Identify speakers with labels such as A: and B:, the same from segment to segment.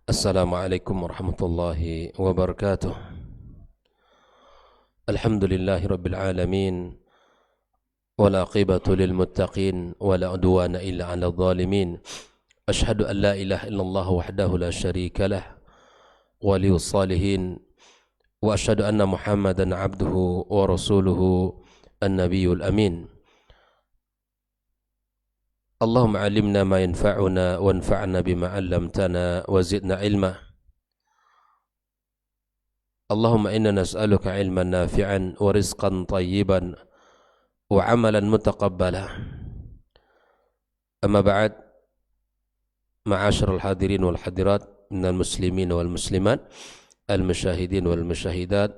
A: Assalamualaikum warahmatullahi wabarakatuh. Alhamdulillahi rabbil alamin, wal aqibatu lil muttaqin, wala udwana illa 'alal zalimin. Ashhadu an la ilaha illallah wahdahu la syarika lah, waliyus salihin, wa ashhadu anna Muhammadan 'abduhu wa rasuluhu an-nabiyyul amin. Allahumma 'allimna ma yanfa'una wanfa'na bima 'allamtana wa zidna 'ilma. Allahumma inna nas'aluka 'ilman nafi'an wa rizqan tayyiban wa 'amalan mutaqabbala. Amma ba'd, ma'asyiral hadirin wal hadirat minal muslimin wal muslimat, al musyahidin wal musyahidat,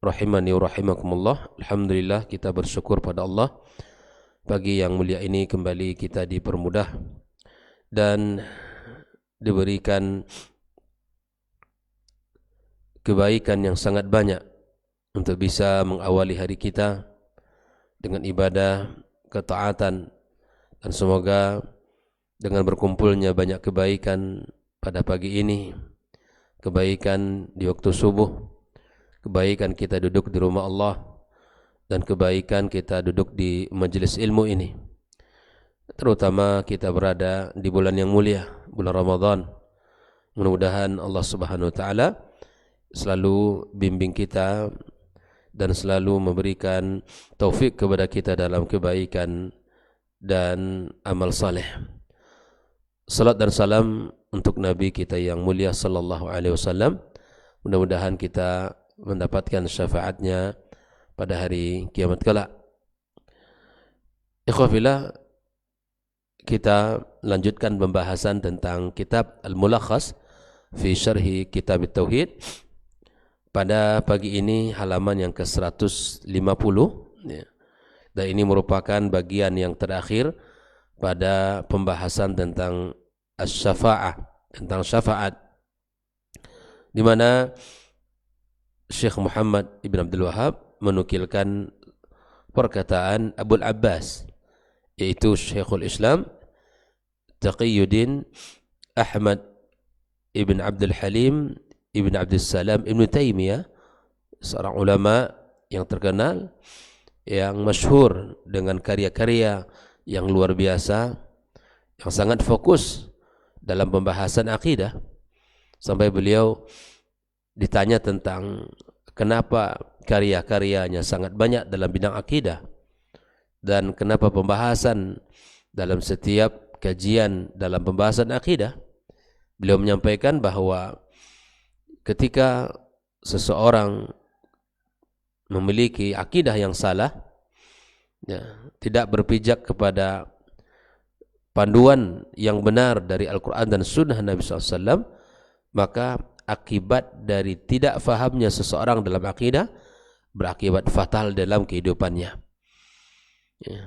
A: rahimani wa rahimakumullah. Alhamdulillah, kita bersyukur pada Allah. Pagi yang mulia ini kembali kita dipermudah dan diberikan kebaikan yang sangat banyak untuk bisa mengawali hari kita dengan ibadah, ketaatan, dan semoga dengan berkumpulnya banyak kebaikan pada pagi ini, kebaikan di waktu subuh, kebaikan kita duduk di rumah Allah, dan kebaikan kita duduk di majelis ilmu ini, terutama kita berada di bulan yang mulia, bulan Ramadan. Mudah-mudahan Allah Subhanahu wa Ta'ala selalu bimbing kita dan selalu memberikan taufik kepada kita dalam kebaikan dan amal saleh. Salat dan salam untuk Nabi kita yang mulia sallallahu alaihi wasallam. Mudah-mudahan kita mendapatkan syafaatnya pada hari kiamat kelak. Ikhwafillah, kita lanjutkan pembahasan tentang kitab Al-Mulakhas fi Syarhi Kitab At-Tauhid. Pada pagi ini halaman yang ke-150 ya. Dan ini merupakan bagian yang terakhir pada pembahasan tentang as-syafa'ah, tentang syafaat, di mana Syekh Muhammad Ibn Abdul Wahhab menukilkan perkataan Abul Abbas, yaitu Syekhul Islam Taqiyuddin Ahmad Ibn Abdul Halim Ibn Abdul Salam Ibn Taymiyah, seorang ulama yang terkenal, yang masyhur dengan karya-karya yang luar biasa, yang sangat fokus dalam pembahasan akidah, sampai beliau ditanya tentang kenapa karya-karyanya sangat banyak dalam bidang akidah dan kenapa pembahasan dalam setiap kajian dalam pembahasan akidah. Beliau menyampaikan bahwa ketika seseorang memiliki akidah yang salah, ya, tidak berpijak kepada panduan yang benar dari Al-Quran dan Sunnah Nabi SAW, maka akibat dari tidak fahamnya seseorang dalam akidah berakibat fatal dalam kehidupannya, ya,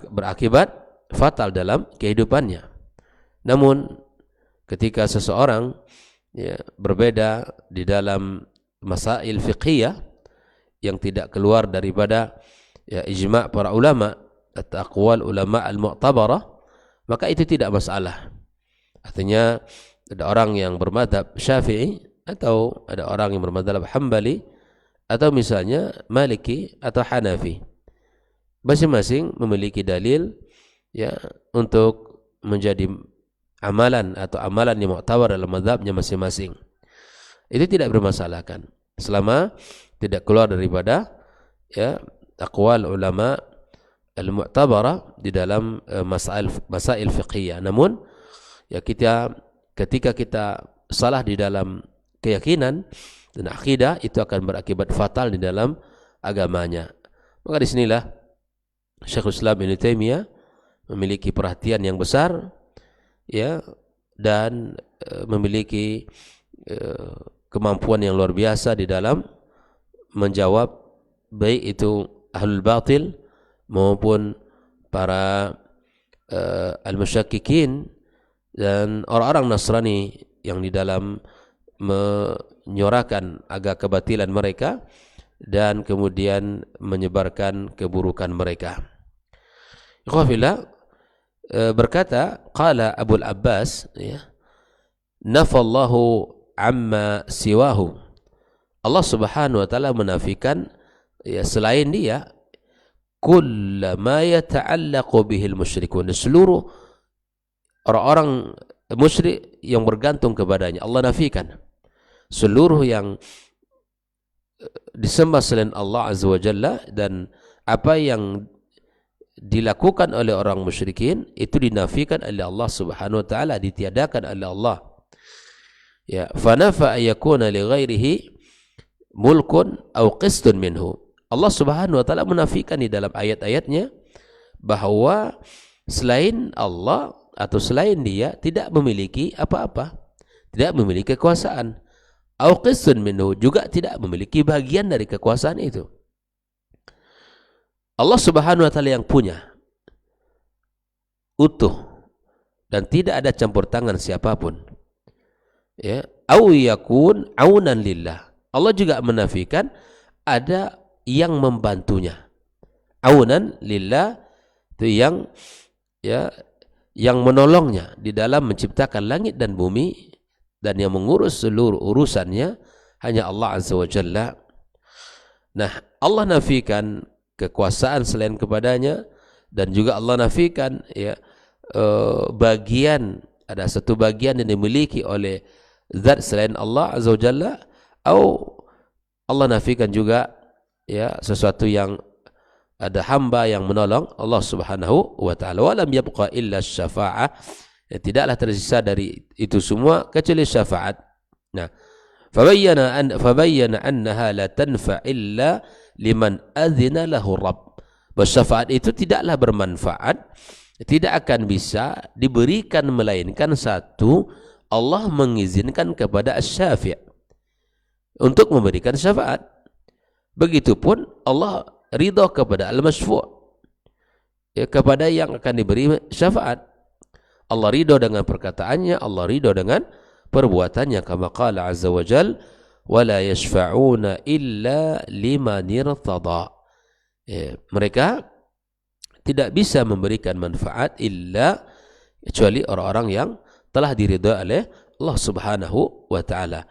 A: berakibat fatal dalam kehidupannya. Namun ketika seseorang, ya, berbeda di dalam masail fiqhiyah yang tidak keluar daripada, ya, ijma' para ulama atau aqwal ulama al-mu'tabarah, maka itu tidak masalah. Artinya ada orang yang bermadhab Syafi'i atau ada orang yang bermadhab Hambali atau misalnya Maliki atau Hanafi, masing-masing memiliki dalil, ya, untuk menjadi amalan atau amalan yang mu'tabar dalam mazhabnya masing-masing. Itu tidak bermasalahkan selama tidak keluar daripada, ya, aqwal ulama al-mu'tabarah di dalam masail fiqhiyah. Namun, ya, ketika kita salah di dalam keyakinan dan akidah, itu akan berakibat fatal di dalam agamanya. Maka disinilah Syekhul Islam Ibn Taymiyah memiliki perhatian yang besar, ya, dan memiliki kemampuan yang luar biasa di dalam menjawab baik itu ahlul batil maupun para al-musyakkikin dan orang-orang Nasrani yang di dalam menyorakan agak kebatilan mereka dan kemudian menyebarkan keburukan mereka. Ikhwafillah, berkata, qala Abu Abbas, ya, nafallahu amma siwahu. Allah Subhanahu wa taala menafikan, ya, selain dia, kullama yata'allaqu bihil musyrikun, seluruh orang-orang musyrik yang bergantung kepadanya Allah nafikan. Seluruh yang disembah selain Allah Azza wa Jalla dan apa yang dilakukan oleh orang musyrikin itu dinafikan oleh Allah Subhanahu wa taala, ditiadakan oleh Allah. Ya, fanafa ayakuna li ghairihi mulkun aw qistun minhu. Allah Subhanahu wa taala menafikan di dalam ayat-ayatnya bahwa selain Allah atau selain dia tidak memiliki apa-apa, tidak memiliki kekuasaan. Aw qistun minhu, juga tidak memiliki bagian dari kekuasaan itu. Allah Subhanahu wa taala yang punya, utuh, dan tidak ada campur tangan siapapun. Ya, aw yakun aunan lillah. Allah juga menafikan ada yang membantunya. Aunan lillah itu yang, ya, yang menolongnya di dalam menciptakan langit dan bumi, dan yang mengurus seluruh urusannya hanya Allah Azza wa Jalla. Nah, Allah nafikan kekuasaan selain kepadanya, dan juga Allah nafikan, ya, bagian, ada satu bagian yang dimiliki oleh zat selain Allah Azza wa Jalla, atau Allah nafikan juga, ya, sesuatu yang ada hamba yang menolong Allah Subhanahu wa taala. Walam yabqa illa syafa'ah, ya, tidaklah tersisa dari itu semua kecuali syafaat. Nah, fabayyana annaha la tanfa illa liman adzina lahu rabb. Syafaat itu tidaklah bermanfaat, tidak akan bisa diberikan melainkan satu, Allah mengizinkan kepada asy-syafi' untuk memberikan syafaat. Begitupun Allah ridha kepada al-masyfu', ya, kepada yang akan diberi syafaat. Allah ridha dengan perkataannya, Allah ridha dengan perbuatannya, kama qala azza wa jal, wala yashfa'una illa liman irtada. Ya, mereka tidak bisa memberikan manfaat illa kecuali orang-orang yang telah diridha oleh Allah Subhanahu wa taala.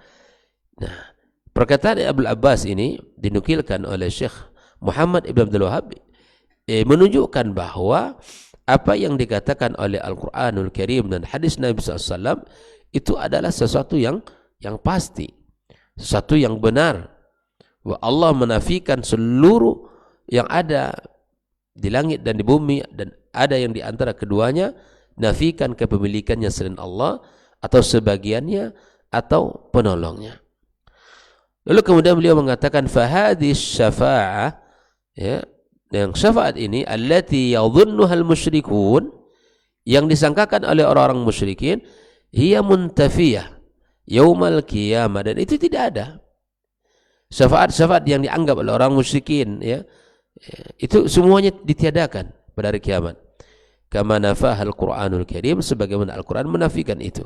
A: Nah, perkataan Abu Abbas ini dinukilkan oleh Syekh Muhammad Ibn Abdul Wahhab, menunjukkan bahwa apa yang dikatakan oleh Al-Quranul Karim dan hadis Nabi SAW itu adalah sesuatu yang pasti, sesuatu yang benar. Bahwa Allah menafikan seluruh yang ada di langit dan di bumi, dan ada yang di antara keduanya, nafikan kepemilikannya selain Allah, atau sebagiannya, atau penolongnya. Lalu kemudian beliau mengatakan, fahadis syafa'ah, ya, yang syafaat ini, allati yadhunnuhal musyrikun, yang disangkakan oleh orang-orang musyrikin, hiya muntafiyah yaumal qiyamah, dan itu tidak ada. Syafaat-syafaat yang dianggap oleh orang musyrikin, ya, itu semuanya ditiadakan pada hari kiamat. Kama nafahal Qur'anul Karim, sebagaimana Al-Quran menafikan itu.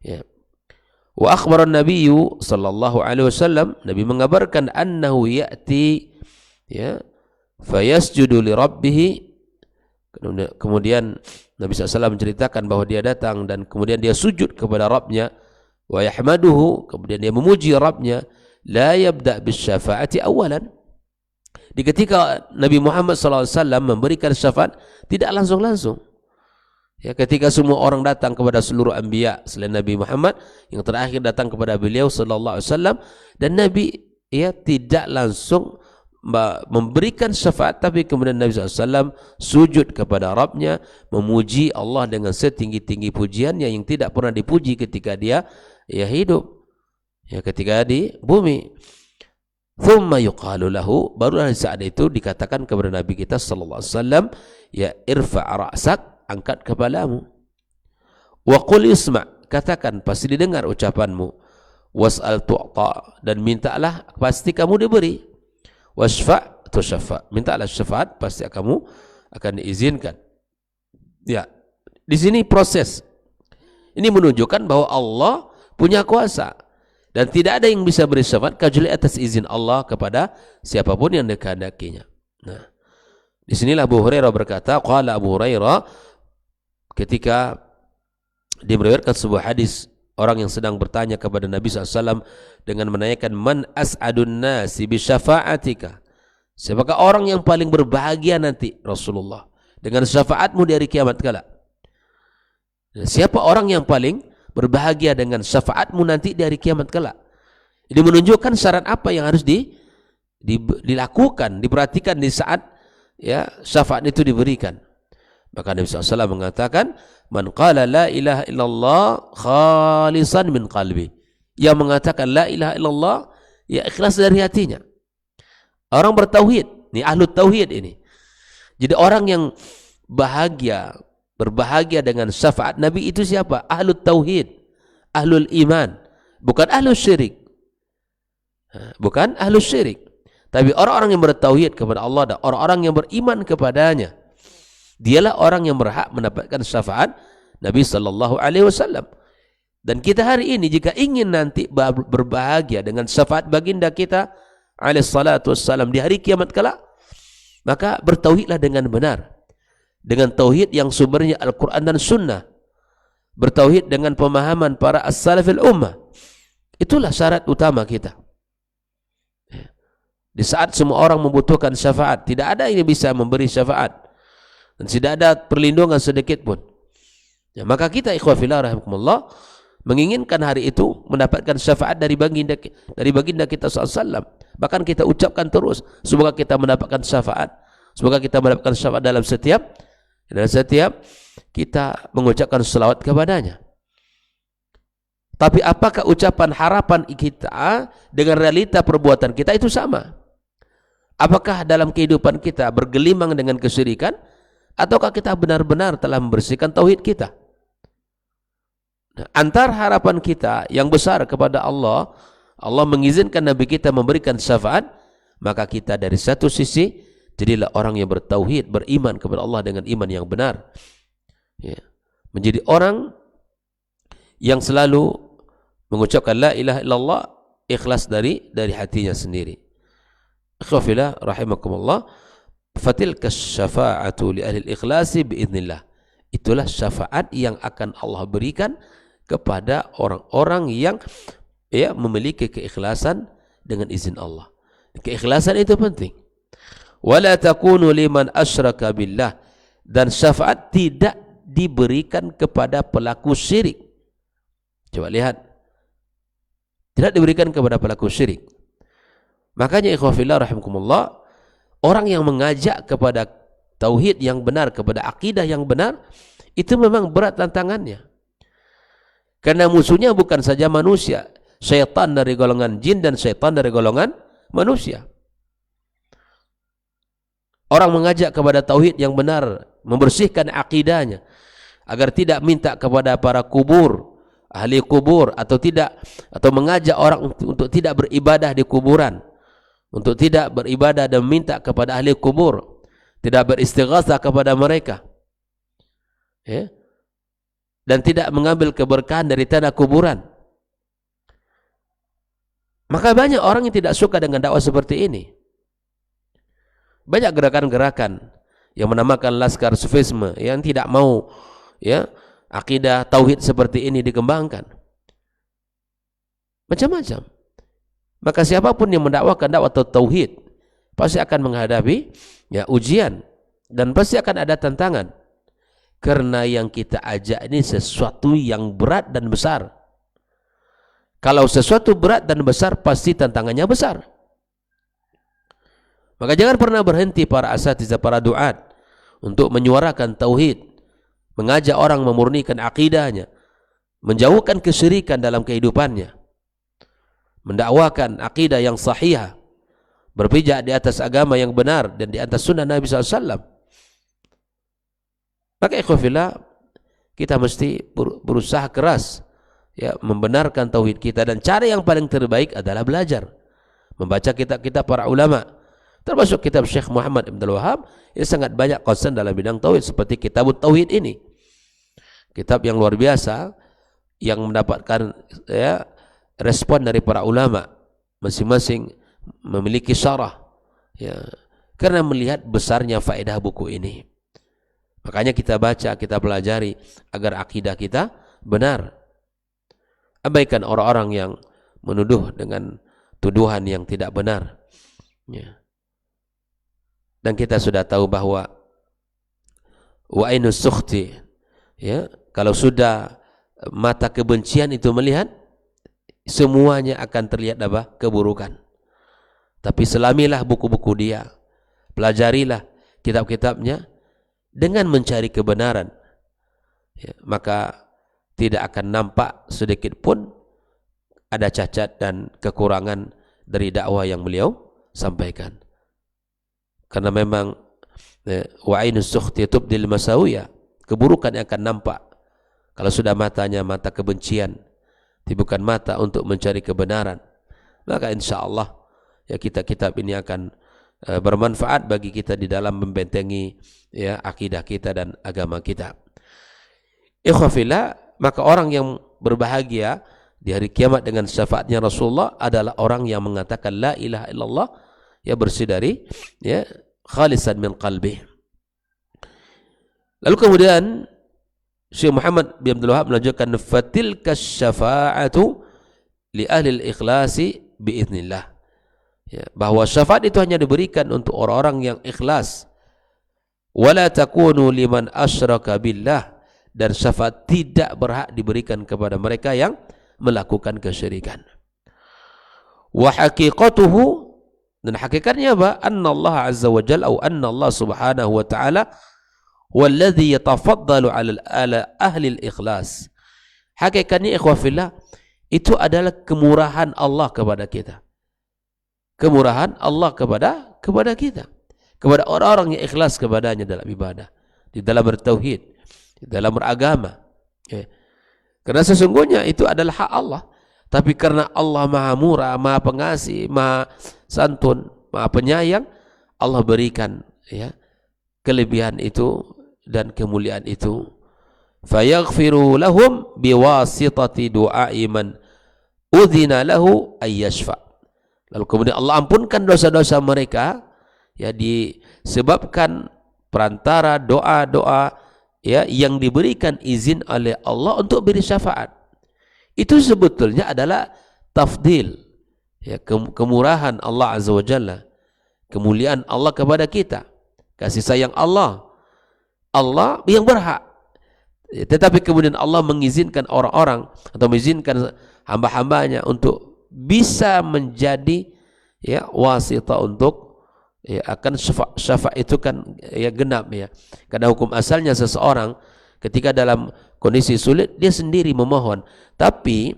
A: Ya. Wa akhbaran Nabiyyu sallallahu alaihi wasallam, Nabi mengabarkan, annahu ya'ti, ya, fayasjudu li rabbih. Kemudian Nabi SAW menceritakan bahwa dia datang dan kemudian dia sujud kepada Rabbnya, wa yahmaduhu, kemudian dia memuji Rabbnya, la yabda' bis syafa'ati awalan. Di ketika Nabi Muhammad SAW memberikan syafaat, tidak langsung-langsung. Ya, ketika semua orang datang kepada seluruh anbiya selain Nabi Muhammad, yang terakhir datang kepada beliau sallallahu alaihi wasallam, dan Nabi, ya, tidak langsung memberikan syafaat, tapi kemudian Nabi SAW sujud kepada Rabbnya, memuji Allah dengan setinggi-tinggi pujiannya yang tidak pernah dipuji ketika dia, ya, hidup, ya, ketika di bumi. Thumma yuqalu lahu, baru dari saat itu dikatakan kepada Nabi kita sallallahu alaihi wasallam, ya, irfa' ra'sak, angkat kepalamu, wa qul isma', katakan pasti didengar ucapanmu, was'al tu'ta, dan mintalah pasti kamu diberi, wasfa' tusaffa, mintalah syafaat pasti kamu akan diizinkan. Ya, di sini proses ini menunjukkan bahwa Allah punya kuasa, dan tidak ada yang bisa beri syafaat kecuali atas izin Allah kepada siapapun yang dikehendakinya. Nah, di sinilah Abu Hurairah berkata, qala Abu Hurairah, ketika dia meriwayatkan sebuah hadis, orang yang sedang bertanya kepada Nabi SAW dengan menanyakan, man as'adun nasi bi syafa'atika, siapakah orang yang paling berbahagia nanti Rasulullah dengan syafaatmu di hari kiamat kala? Siapa orang yang paling berbahagia dengan syafaatmu nanti di hari kiamat kala? Ini menunjukkan syarat apa yang harus dilakukan, diperhatikan di saat ya syafaat itu diberikan. Maka Nabi SAW mengatakan, man qala la ilaha illallah khalisan min qalbi, yang mengatakan la ilaha illallah ya ikhlas dari hatinya. Orang bertauhid, ini ahlu tauhid ini. Jadi orang yang berbahagia dengan syafaat Nabi itu siapa? Ahlu tauhid, ahlul iman, bukan ahlu syirik. Bukan ahlu syirik, tapi orang-orang yang bertauhid kepada Allah dan orang-orang yang beriman kepadanya. Dialah orang yang berhak mendapatkan syafaat Nabi sallallahu alaihi wasallam. Dan kita hari ini jika ingin nanti berbahagia dengan syafaat baginda kita alaihi salatu wassalam di hari kiamat kala, maka bertauhidlah dengan benar, dengan tauhid yang sumbernya Al-Quran dan Sunnah, bertauhid dengan pemahaman para as-salafil ummah. Itulah syarat utama kita. Di saat semua orang membutuhkan syafaat, tidak ada yang bisa memberi syafaat dan tidak ada perlindungan sedikit pun. Ya, maka kita ikhwah fillah rahimakumullah menginginkan hari itu mendapatkan syafaat dari baginda kita SAW. Bahkan kita ucapkan terus, semoga kita mendapatkan syafaat, semoga kita mendapatkan syafaat dalam setiap kita mengucapkan selawat kepadanya. Tapi apakah ucapan harapan kita dengan realita perbuatan kita itu sama? Apakah dalam kehidupan kita bergelimang dengan kesyirikan, ataukah kita benar-benar telah membersihkan tauhid kita? Nah, antar harapan kita yang besar kepada Allah, Allah mengizinkan Nabi kita memberikan syafaat, maka kita dari satu sisi jadilah orang yang bertauhid, beriman kepada Allah dengan iman yang benar. Ya. Menjadi orang yang selalu mengucapkan la ilaha illallah ikhlas dari hatinya sendiri. Ikhwafillah rahimakumullah, fatilka syafa'atu li ahli ikhlasi biiznillah. Itulah syafaat yang akan Allah berikan kepada orang-orang yang ya memiliki keikhlasan dengan izin Allah. Keikhlasan itu penting. Wala takunu liman asyraka billah, dan syafaat tidak diberikan kepada pelaku syirik. Coba lihat, tidak diberikan kepada pelaku syirik. Makanya ikhwafillah rahimakumullah, orang yang mengajak kepada tauhid yang benar, kepada akidah yang benar, itu memang berat tantangannya. Karena musuhnya bukan saja manusia, syaitan dari golongan jin dan syaitan dari golongan manusia. Orang mengajak kepada tauhid yang benar, membersihkan akidahnya agar tidak minta kepada para kubur, ahli kubur, atau mengajak orang untuk tidak beribadah di kuburan, untuk tidak beribadah dan minta kepada ahli kubur, tidak beristighatsah kepada mereka, ya, dan tidak mengambil keberkahan dari tanah kuburan. Maka banyak orang yang tidak suka dengan dakwah seperti ini. Banyak gerakan-gerakan yang menamakan laskar sufisme yang tidak mau ya akidah tauhid seperti ini dikembangkan. Macam-macam. Maka siapapun yang mendakwakan dakwah tauhid pasti akan menghadapi ya ujian dan pasti akan ada tantangan. Karena yang kita ajak ini sesuatu yang berat dan besar. Kalau sesuatu berat dan besar, pasti tantangannya besar. Maka jangan pernah berhenti para asatidzah, para duat untuk menyuarakan tauhid, mengajak orang memurnikan akidahnya, menjauhkan kesyirikan dalam kehidupannya, mendakwakan akidah yang sahih, berpijak di atas agama yang benar dan di atas sunnah Nabi SAW. Maka ikhwafillah, kita mesti berusaha keras ya membenarkan tauhid kita, dan cara yang paling terbaik adalah belajar, membaca kitab-kitab para ulama, termasuk kitab Syekh Muhammad Ibn Al-Wahhab yang sangat banyak konsen dalam bidang tauhid, seperti kitab tauhid ini, kitab yang luar biasa yang mendapatkan ya respon dari para ulama, masing-masing memiliki syarah ya, karena melihat besarnya faedah buku ini. Makanya kita baca, kita pelajari agar akidah kita benar. Abaikan orang-orang yang menuduh dengan tuduhan yang tidak benar. Ya. Dan kita sudah tahu bahwa wa'inus sukhti, ya, kalau sudah mata kebencian itu melihat, semuanya akan terlihat apa? Keburukan. Tapi selamilah buku-buku dia, pelajarilah kitab-kitabnya dengan mencari kebenaran, ya, maka tidak akan nampak sedikit pun ada cacat dan kekurangan dari dakwah yang beliau sampaikan. Karena memang wa'inus sukhti tubdil masawiyah, keburukan yang akan nampak kalau sudah matanya mata kebencian, bukan mata untuk mencari kebenaran. Maka insyaallah ya kitab ini akan bermanfaat bagi kita di dalam membentengi ya akidah kita dan agama kita. Ikhwafillah, maka orang yang berbahagia di hari kiamat dengan syafaatnya Rasulullah adalah orang yang mengatakan la ilaha illallah, ya, bersih dari ya khalisan min qalbi. Lalu kemudian Syekh Muhammad bin Abdul Wahab melanjutkan fatilka syafa'atu li ahli al-ikhlasi biiznillah, ya, bahwa syafaat itu hanya diberikan untuk orang-orang yang ikhlas. Wala takunu liman asyraka billah, dan syafaat tidak berhak diberikan kepada mereka yang melakukan kesyirikan. Wa haqiqatuhu, dan hakikatnya apa? Anna Allah azza wa jalla, atau anna Allah subhanahu wa ta'ala walladhi yatafaddalu ala ahli al-ikhlas. Hakikatnya ikhwafillah, itu adalah kemurahan Allah kepada kita. Kemurahan Allah kepada kita, kepada orang-orang yang ikhlas kepadanya dalam ibadah, di dalam bertauhid, di dalam beragama. Ya. Karena sesungguhnya itu adalah hak Allah. Tapi karena Allah maha murah, maha pengasih, maha santun, maha penyayang, Allah berikan ya kelebihan itu dan kemuliaan itu. Fayaghfiru lahum biwasitati du'ai man udzina lahu ayyashfa. Lalu kemudian Allah ampunkan dosa-dosa mereka ya disebabkan perantara doa-doa ya yang diberikan izin oleh Allah untuk beri syafaat. Itu sebetulnya adalah tafdil, ya, kemurahan Allah azza wa jalla, kemuliaan Allah kepada kita, kasih sayang Allah yang berhak. Tetapi kemudian Allah mengizinkan orang-orang atau mengizinkan hamba-hambanya untuk bisa menjadi ya wasita untuk ya akan syafaat itu kan ya genap ya. Karena hukum asalnya seseorang ketika dalam kondisi sulit dia sendiri memohon, tapi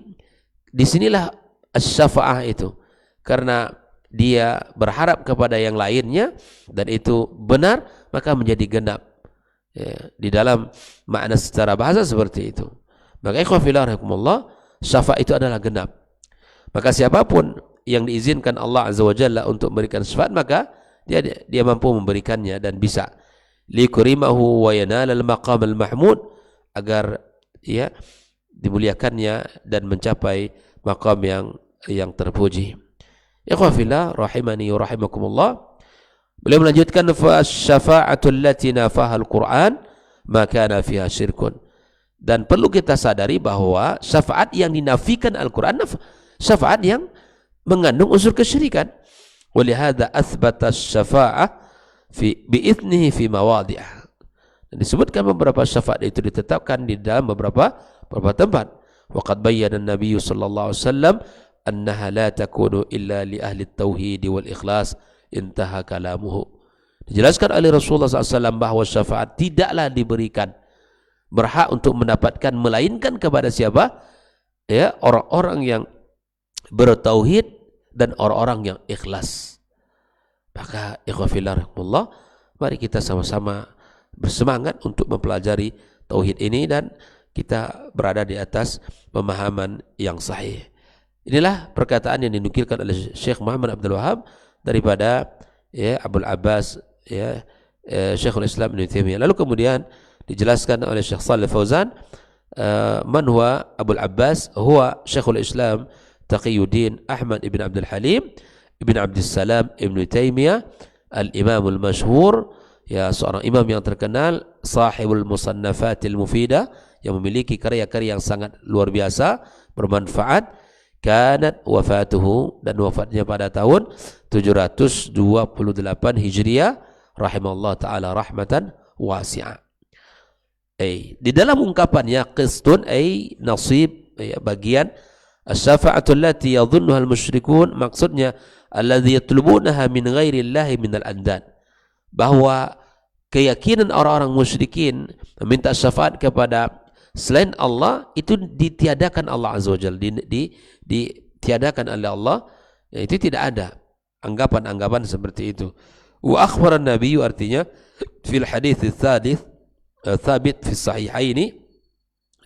A: disinilah syafaat itu karena dia berharap kepada yang lainnya dan itu benar, maka menjadi genap ya, di dalam makna secara bahasa seperti itu. Maka ikhwan fillah rahimakumullah, syafaat itu adalah genap. Maka siapapun yang diizinkan Allah azza wa jalla untuk memberikan syafaat, maka dia mampu memberikannya dan bisa likurimahu wa yanalal maqamal mahmud, agar ya dimuliakannya dan mencapai maqam yang terpuji. Ikhwan fillah rahimani wa rahimakumullah, beliau melanjutkan fa syafa'atu allati nafaha al-Qur'an ma kana fiha syirkun. Dan perlu kita sadari bahwa syafaat yang dinafikan Al-Qur'an syafaat yang mengandung unsur kesyirikan. Walihada athbata syafa'ah bi'ithnihi fi mawadhi'ah. Dan disebutkan beberapa syafaat itu ditetapkan di dalam beberapa tempat. Waqad bayyana an-nabiy sallallahu alaihi wasallam annaha la takunu illa li ahli at-tauhid wal ikhlas, intaha kalamuhu. Dijelaskan oleh Rasulullah SAW bahwa syafaat tidaklah diberikan berhak untuk mendapatkan melainkan kepada siapa? Ya, orang-orang yang bertauhid dan orang-orang yang ikhlas. Maka ikhwan fillah rahimakumullah, mari kita sama-sama bersemangat untuk mempelajari tauhid ini dan kita berada di atas pemahaman yang sahih. Inilah perkataan yang dinukilkan oleh Syekh Muhammad Abdul Wahab daripada ya Abul Abbas ya Syekhul Islam Ibnu Taimiyah. Lalu kemudian dijelaskan oleh Syekh Shalih Fauzan, man huwa Abul Abbas? Huwa Syekhul Islam Taqiyuddin Ahmad ibn Abdul Halim ibn Abdul Salam Ibnu Taimiyah, al-Imamul Masyhur, ya seorang imam yang terkenal sahibul musannafatil mufidah, yang memiliki karya-karya yang sangat luar biasa, bermanfaat. Kanat wafatuhu, dan wafatnya pada tahun 728 Hijriah, rahimallahu taala rahmatan wasi'ah. Di dalam ungkapannya qistun nasib, bagian asy-syafa'atul lati yadhunnuha al-musyrikun, maksudnya alladzi yatlubunaha min ghairillahi minal andad, bahwa keyakinan orang-orang musyrikin meminta syafaat kepada selain Allah itu ditiadakan Allah Azza wa Jalla, ditiadakan oleh Allah, itu tidak ada anggapan-anggapan seperti itu. Wa akhbara an-nabiy, artinya fil hadits tsalits thabit fi sahihaini,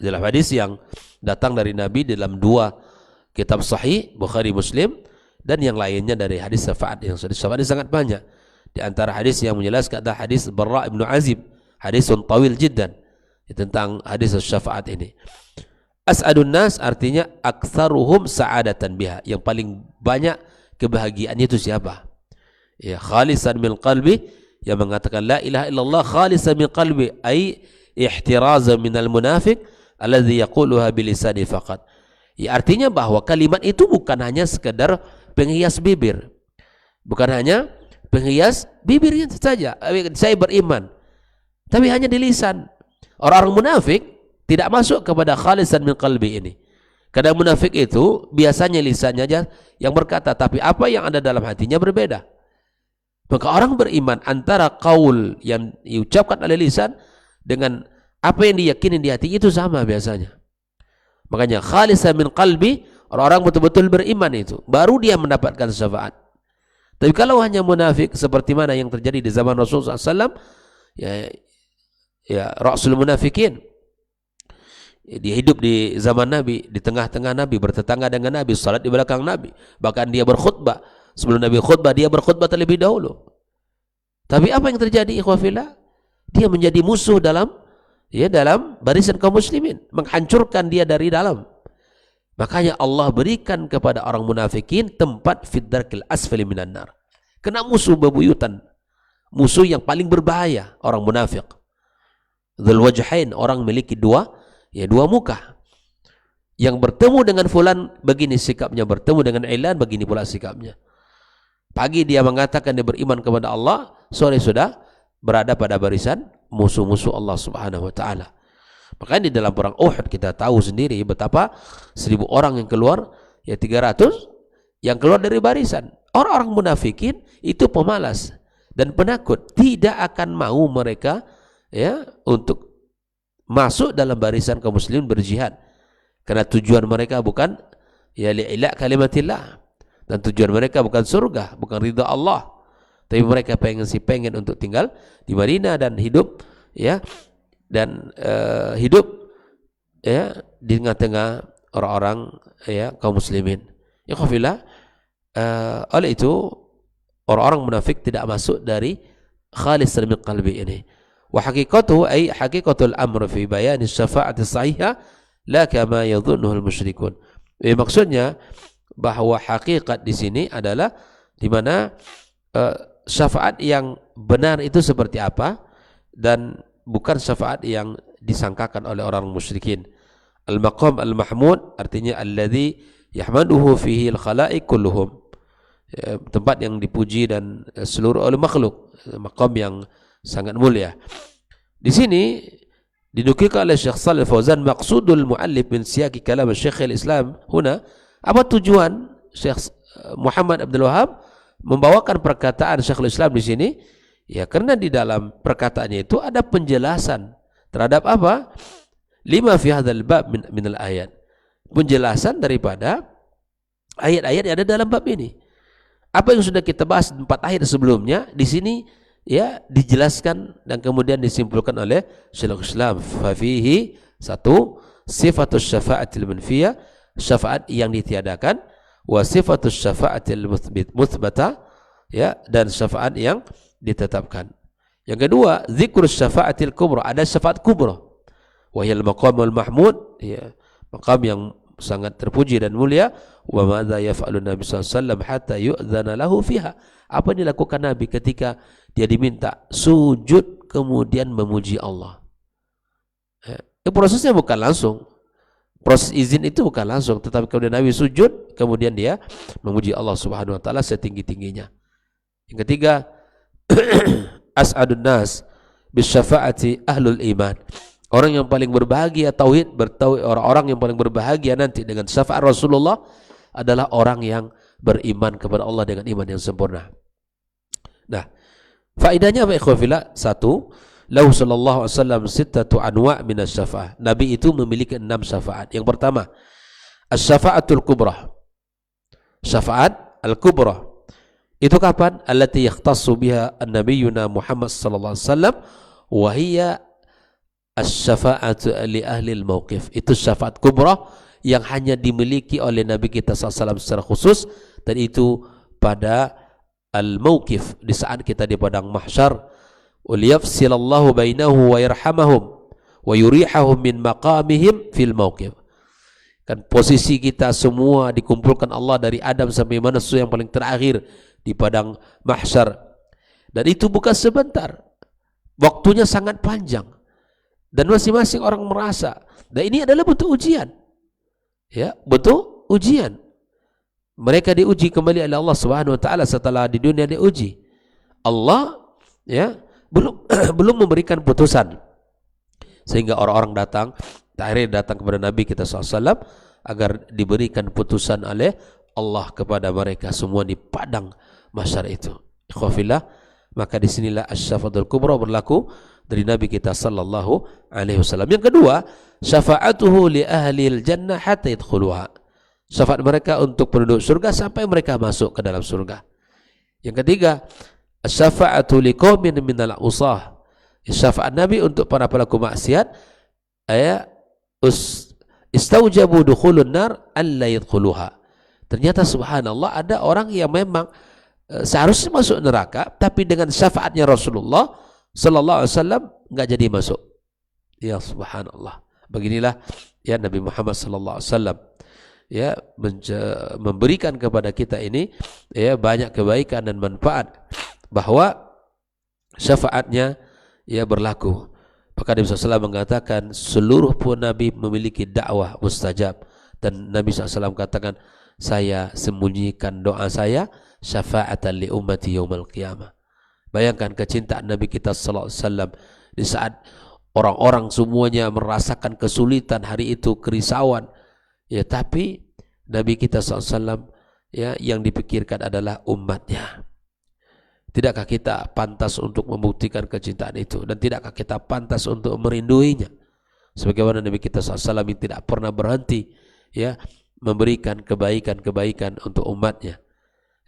A: dalam hadis yang datang dari Nabi dalam dua kitab sahih Bukhari Muslim, dan yang lainnya dari hadis syafaat. Yang syafaat sangat banyak. Di antara hadis yang menjelaskan adalah hadis Barra' ibn Azib, hadisun tawil jiddan, tentang hadis syafaat ini. As'adun nas, artinya aktsaruhum sa'adatan biha, yang paling banyak kebahagiaannya itu siapa? Ya, khalisan min qalbi, yang mengatakan la ilaha illallah khalisan min qalbi, ay ihtirazan minal munafiq alladhi yaquluha bilisani faqat. Ya, artinya bahwa kalimat itu bukan hanya sekedar penghias bibir, bukan hanya penghias bibirnya saja, saya beriman, tapi hanya di lisan. Orang-orang munafik tidak masuk kepada khalisan min qalbi ini. Karena munafik itu biasanya lisannya aja yang berkata, tapi apa yang ada dalam hatinya berbeda. Maka orang beriman antara qaul yang diucapkan oleh lisan dengan apa yang diyakini di hati itu sama biasanya. Makanya khalisan min qalbi, orang-orang betul-betul beriman itu, baru dia mendapatkan syafaat. Tapi kalau hanya munafik seperti mana yang terjadi di zaman Rasulullah SAW, ya Rasul munafikin, dia hidup di zaman Nabi, di tengah-tengah Nabi, bertetangga dengan Nabi, salat di belakang Nabi, bahkan dia berkhutbah sebelum Nabi khutbah, dia berkhutbah terlebih dahulu. Tapi apa yang terjadi, ikhwafillah? Dia menjadi musuh dalam barisan kaum muslimin, menghancurkan dia dari dalam. Makanya Allah berikan kepada orang munafikin tempat fid darkil asfali minan nar, kena musuh bebuyutan, musuh yang paling berbahaya, orang munafik. Dzul wajhain, orang memiliki dua muka. Yang bertemu dengan fulan begini sikapnya, bertemu dengan ilan begini pula sikapnya. Pagi dia mengatakan dia beriman kepada Allah, sore sudah berada pada barisan musuh-musuh Allah Subhanahu wa taala. Makanya di dalam perang Uhud kita tahu sendiri betapa 1000 orang yang keluar, 300 yang keluar dari barisan. Orang-orang munafikin itu pemalas dan penakut, tidak akan mau mereka untuk masuk dalam barisan kaum muslimin berjihad, karena tujuan mereka bukan li'ila kalimatillah, dan tujuan mereka bukan surga, bukan ridha Allah, tapi mereka pengen untuk tinggal di Madinah dan hidup di tengah-tengah orang-orang kaum muslimin. Ikhwafillah, oleh itu orang-orang munafik tidak masuk dari khalis min qalbi ini. Wa haqiqatuhu ay haqiqatul amr fi bayan syafa'ati sahihah la kama yadhunnuhu al-musyrikun. Maksudnya bahwa hakikat di sini adalah di mana syafaat yang benar itu seperti apa, dan bukan syafaat yang disangkakan oleh orang musyrikin. Al-maqam al-mahmud, artinya alladhi yahmaduhu fihi al-khalaiq kulluhum, tempat yang dipuji dan seluruh oleh makhluk, maqam yang sangat mulia. Di sini dinukilkan oleh Syekh Shalih Fauzan, maqsudul muallif min siyaqi kalam Syekh al-Islam huna, apa tujuan Syekh Muhammad Abdul Wahab membawakan perkataan Syekhul Islam di sini? Ya, karena di dalam perkataannya itu ada penjelasan terhadap apa? Lima fi hadzal bab min al-ayat. Penjelasan daripada ayat-ayat yang ada dalam bab ini. Apa yang sudah kita bahas 4 ayat sebelumnya, di sini dijelaskan dan kemudian disimpulkan oleh Syekhul Islam. Fa fihi, satu, sifatus syafa'atil manfiyah, syafaat yang ditiadakan, wa sifatus syafa'atil muthbata, dan syafaat yang ditetapkan. Yang kedua, zikrus syafa'atil kubra, ada syafaat kubra, wa hiyal maqamul mahmud, maqam yang sangat terpuji dan mulia. Wa madza yaf'alu Nabi sallallahu alaihi wasallam hatta yu'dzana lahu fiha, apa yang dilakukan Nabi ketika dia diminta sujud sujud kemudian memuji Allah. Prosesnya bukan langsung. Proses izin itu bukan langsung, tetapi kemudian Nabi sujud, kemudian dia memuji Allah Subhanahu wa taala setinggi-tingginya. Yang ketiga, as'adun nas bisyafaati ahlul iman. Orang yang paling berbahagia tauhid, orang-orang yang paling berbahagia nanti dengan syafaat Rasulullah adalah orang yang beriman kepada Allah dengan iman yang sempurna. Nah, faedahnya apa ikhwan fillah? Satu, lahu sallallahu alaihi wasallam sittatu anwa' min asy-syafa'ah. Nabi itu memiliki 6 syafaat. Yang pertama, asy-syafa'atul kubra. Syafaat al-kubra. Itu kapan? Allati yakhtassu biha an-nabiyyuna Muhammad sallallahu alaihi wasallam wa hiya asy-syafa'atu li ahli al-mauqif. Itu syafaat kubra yang hanya dimiliki oleh Nabi kita sallallahu alaihi wasallam secara khusus, dan itu pada al-mauqif, di saat kita di padang mahsyar. Uliyafsilallahu bainahu wa yarhamahum wa yurihahum min maqamihim fil mauqif. Kan posisi kita semua dikumpulkan Allah dari Adam sampai manusia yang paling terakhir di padang mahsyar. Dan itu bukan sebentar. Waktunya sangat panjang. Dan masing-masing orang merasa. Dan ini adalah bentuk ujian. Ya, bentuk ujian. Mereka diuji kembali oleh Allah Subhanahu wa taala setelah di dunia diuji. Allah ya belum memberikan putusan, sehingga orang-orang akhirnya datang kepada Nabi kita SAW agar diberikan putusan oleh Allah kepada mereka semua di padang mahsyar itu. Ikhwafillah, maka disinilah asy-syafaatul kubra berlaku dari Nabi kita sallallahu alaihi wasallam. Yang kedua, syafaatuhu li ahlil jannah hatta yadkhuluha. Syafaat mereka untuk penduduk surga sampai mereka masuk ke dalam surga. Yang ketiga, syafaatu liqaumin minal usah. Syafaat Nabi untuk para pelaku maksiat, istaujabu dukhulun nar alla yadkhuluha. Ternyata subhanallah ada orang yang memang seharusnya masuk neraka, tapi dengan syafaatnya Rasulullah sallallahu alaihi wasallam enggak jadi masuk. Ya subhanallah. Beginilah ya Nabi Muhammad sallallahu alaihi wasallam ya memberikan kepada kita ini ya banyak kebaikan dan manfaat, bahwa syafaatnya ya berlaku. Maka Nabi SAW mengatakan seluruh pun Nabi memiliki dakwah mustajab, dan Nabi SAW katakan, saya sembunyikan doa saya syafaatan li ummati yaumal qiyamah. Bayangkan kecintaan Nabi kita SAW di saat orang-orang semuanya merasakan kesulitan hari itu, kerisauan ya, tapi Nabi kita SAW ya yang dipikirkan adalah umatnya. Tidakkah kita pantas untuk membuktikan kecintaan itu, dan tidakkah kita pantas untuk merinduinya sebagaimana Nabi kita SAW yang tidak pernah berhenti ya memberikan kebaikan-kebaikan untuk umatnya.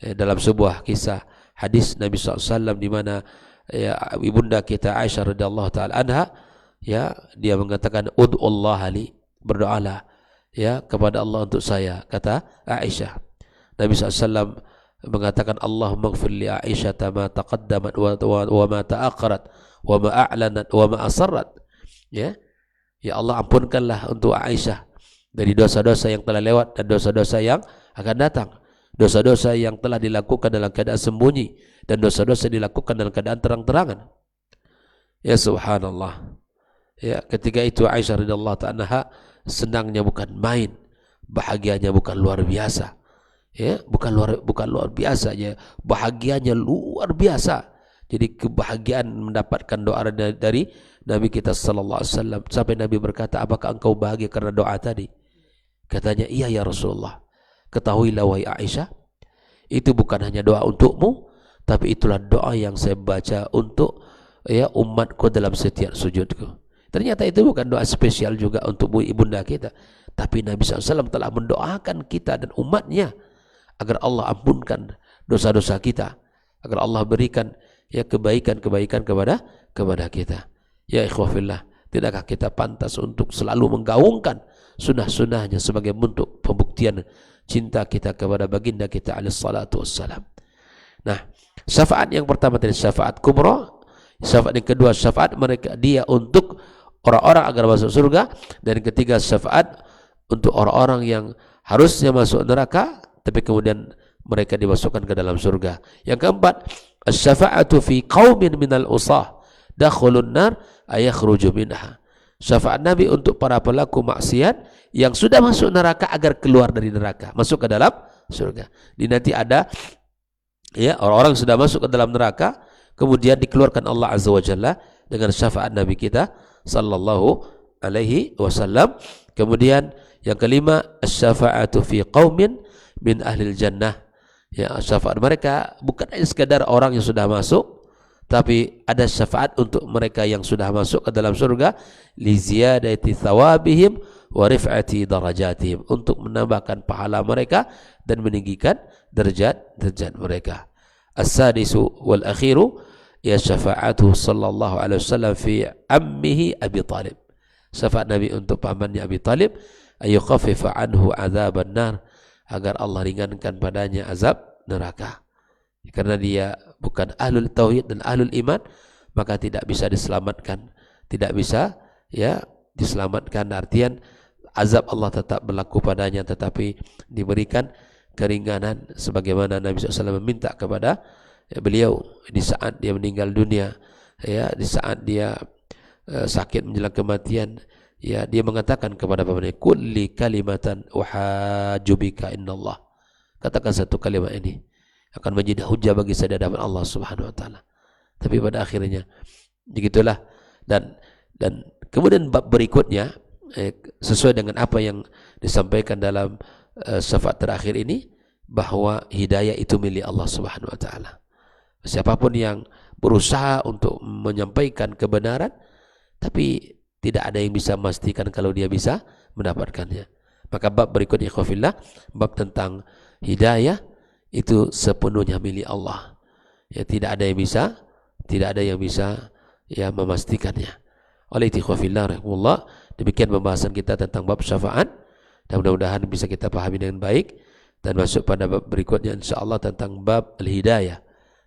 A: Dalam sebuah kisah hadis Nabi SAW di mana ya ibunda kita Aisyah radhiyallahu taala anha ya dia mengatakan ud'ullah li, berdoalah ya kepada Allah untuk saya, kata Aisyah. Nabi SAW mengatakan Allahumma ighfir li Aisyah ma taqaddamat wa ma ta'akhkharat wa ma a'lanat wa ma asarrat. Ya Allah, ampunkanlah untuk Aisyah dari dosa-dosa yang telah lewat dan dosa-dosa yang akan datang, dosa-dosa yang telah dilakukan dalam keadaan sembunyi dan dosa-dosa dilakukan dalam keadaan terang-terangan. Ya subhanallah. Ya, ketika itu Aisyah radhiyallahu ta'ala senangnya bukan main, bahagianya bukan luar biasa. Ya, bukan luar biasa ya, bahagianya luar biasa. Jadi kebahagiaan mendapatkan doa dari Nabi kita sallallahu alaihi wasallam, sampai Nabi berkata, apakah engkau bahagia karena doa tadi? Katanya, iya ya Rasulullah. Ketahuilah wahai Aisyah, itu bukan hanya doa untukmu, tapi itulah doa yang saya baca untuk ya umatku dalam setiap sujudku. Ternyata itu bukan doa spesial juga untuk ibunda kita, tapi Nabi SAW telah mendoakan kita dan umatnya agar Allah ampunkan dosa-dosa kita, agar Allah berikan ya kebaikan-kebaikan kepada kita. Ya ikhwafillah, tidakkah kita pantas untuk selalu menggaungkan sunnah-sunnahnya sebagai bentuk pembuktian cinta kita kepada baginda kita alaihi salatu wassalam. Nah, syafaat yang pertama tadi syafaat kubra, syafaat yang kedua syafaat mereka dia untuk orang-orang agar masuk surga, dan ketiga syafaat untuk orang-orang yang harusnya masuk neraka tapi kemudian mereka dimasukkan ke dalam surga. Yang keempat, asy-syafa'atu fi qaumin minal usah. dakhulun nar ayakhruju minha. Syafaat Nabi untuk para pelaku maksiat yang sudah masuk neraka agar keluar dari neraka, masuk ke dalam surga. Di nanti ada ya orang-orang sudah masuk ke dalam neraka, kemudian dikeluarkan Allah Azza wa Jalla dengan syafaat Nabi kita sallallahu alaihi wasallam. Kemudian yang kelima, asy-syafa'atu fi qaumin min ahlil jannah. Ya, syafaat mereka bukan hanya sekadar orang yang sudah masuk, tapi ada syafaat untuk mereka yang sudah masuk ke dalam surga, li ziyadati thawabihim wa rif'ati darajatihim, untuk menambahkan pahala mereka dan meninggikan derajat mereka. As-sadisu wal akhiru ya syafa'atuhu sallallahu alaihi wasallam fi ammihi Abi Talib. Syafaat Nabi untuk pamannya Abi Talib, ayyukhaffifa anhu adzaban nar, agar Allah ringankan padanya azab neraka. Karena dia bukan ahlul tauhid dan ahlul iman, maka tidak bisa diselamatkan, tidak bisa ya diselamatkan. Artian azab Allah tetap berlaku padanya, tetapi diberikan keringanan sebagaimana Nabi SAW meminta kepada beliau di saat dia meninggal dunia, ya di saat dia sakit menjelang kematian. Ya, dia mengatakan kepada pamannya, kulli kalimatan uhajubika innallah. Katakan satu kalimat ini akan menjadi hujah bagi saya di hadapan Allah Subhanahu wa taala. Tapi pada akhirnya begitulah, dan kemudian bab berikutnya sesuai dengan apa yang disampaikan dalam syafaat terakhir ini, bahwa hidayah itu milik Allah Subhanahu wa taala. Siapapun yang berusaha untuk menyampaikan kebenaran, tapi tidak ada yang bisa memastikan kalau dia bisa mendapatkannya. Maka bab berikutnya ikhwafillah, bab tentang hidayah itu sepenuhnya milik Allah. Ya, tidak ada yang bisa ya memastikannya. Oleh itu ikhwafillah rahimahullah, demikian pembahasan kita tentang bab syafaat, dan mudah-mudahan bisa kita pahami dengan baik dan masuk pada bab berikutnya insyaallah tentang bab al-hidayah.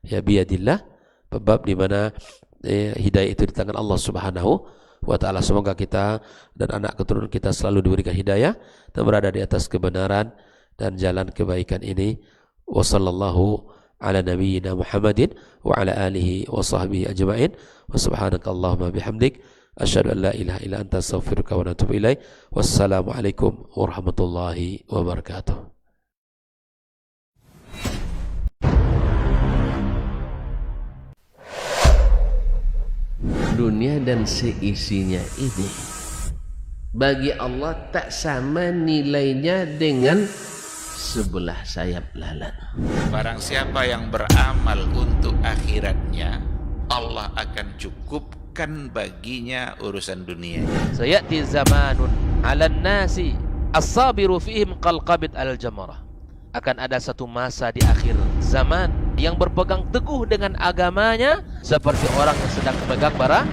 A: Ya biadillah, bab di mana hidayah itu di tangan Allah Subhanahu wa ta'ala. Semoga kita dan anak keturunan kita selalu diberikan hidayah dan berada di atas kebenaran dan jalan kebaikan ini. Wa sallallahu ala nabiyyina Muhammadin wa ala alihi wa sahbihi ajma'in. Wa subhanakallahumma bihamdik asyhadu an la ilaha illa anta astaghfiruka wa atubu ilaik. Wassalamu alaikum warahmatullahi wabarakatuh.
B: Dunia dan seisinya ini bagi Allah tak sama nilainya dengan sebelah sayap lalat.
C: Barang siapa yang beramal untuk akhiratnya, Allah akan cukupkan baginya urusan dunia.
D: Sayati zamanun 'alan nasi as-sabiru fihim qalqabit al-jamarah. Akan ada satu masa di akhir zaman yang berpegang teguh dengan agamanya seperti orang yang sedang memegang bara